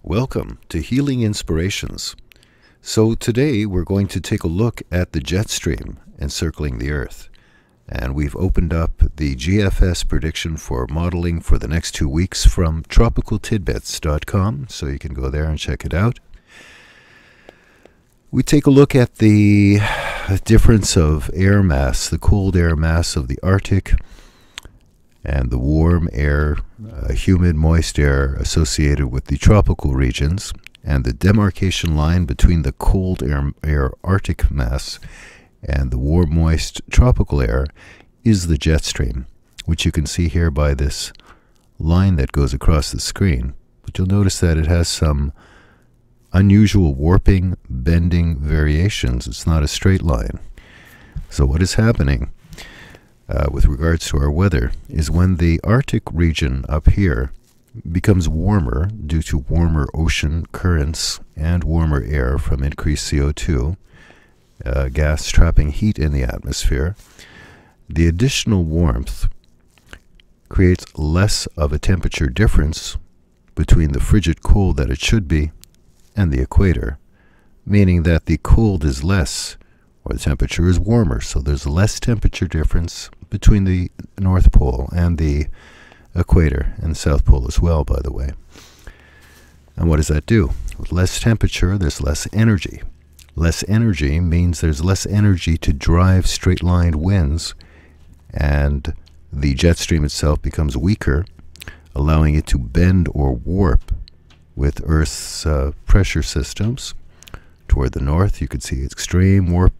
Welcome to Healing Inspirations. So today we're going to take a look at the jet stream encircling the Earth. And we've opened up the GFS prediction for modeling for the next 2 weeks from tropicaltidbits.com, so you can go there and check it out. We take a look at the difference of air mass, the cold air mass of the Arctic and the warm air, humid, moist air associated with the tropical regions, and the demarcation line between the cold air Arctic mass and the warm, moist tropical air is the jet stream, which you can see here by this line that goes across the screen. But you'll notice that it has some unusual warping, bending variations. It's not a straight line. So what is happening with regards to our weather is when the Arctic region up here becomes warmer due to warmer ocean currents and warmer air from increased CO2, gas trapping heat in the atmosphere, the additional warmth creates less of a temperature difference between the frigid cold that it should be and the equator, meaning that the cold is less or the temperature is warmer, so there's less temperature difference between the North Pole and the equator, and the South Pole as well, by the way. And what does that do? With less temperature, there's less energy. Less energy means there's less energy to drive straight-lined winds, and the jet stream itself becomes weaker, allowing it to bend or warp with Earth's pressure systems. Toward the north, you can see extreme warp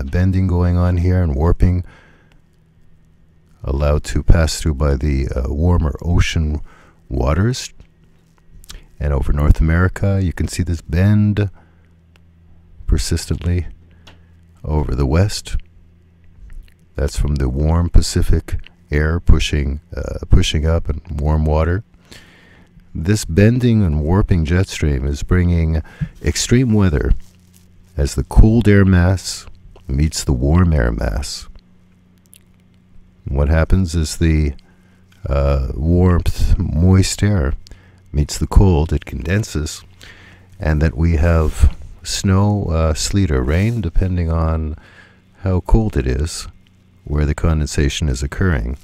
bending going on here, and warping allowed to pass through by the warmer ocean waters. And over North America, you can see this bend persistently over the west. That's from the warm Pacific air pushing up and warm water. This bending and warping jet stream is bringing extreme weather as the cold air mass meets the warm air mass. What happens is the warmth, moist air meets the cold, it condenses, and that we have snow, sleet, or rain, depending on how cold it is, where the condensation is occurring.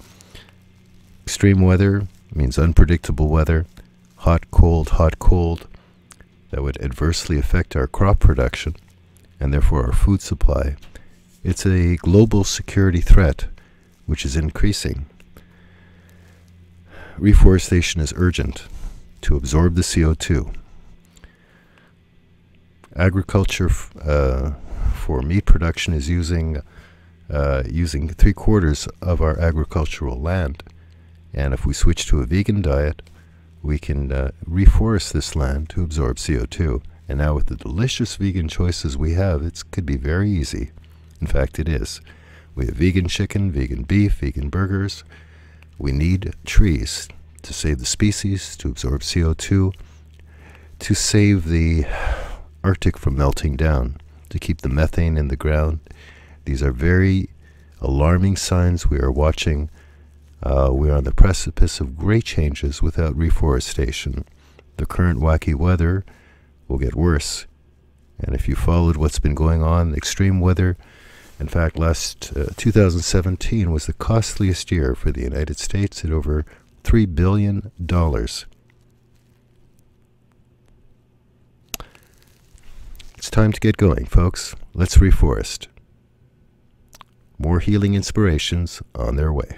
Extreme weather means unpredictable weather, hot, cold, that would adversely affect our crop production and therefore our food supply. It's a global security threat which is increasing. Reforestation is urgent to absorb the CO2. Agriculture for meat production is using 3/4 of our agricultural land, and if we switch to a vegan diet, we can reforest this land to absorb CO2. And now with the delicious vegan choices we have, it could be very easy. In fact, it is. We have vegan chicken, vegan beef, vegan burgers. We need trees to save the species, to absorb CO2, to save the Arctic from melting down, to keep the methane in the ground. These are very alarming signs we are watching. We are on the precipice of great changes without reforestation. The current wacky weather will get worse. And if you followed what's been going on, extreme weather, in fact, 2017 was the costliest year for the United States at over $3 billion. It's time to get going, folks. Let's reforest. More healing inspirations on their way.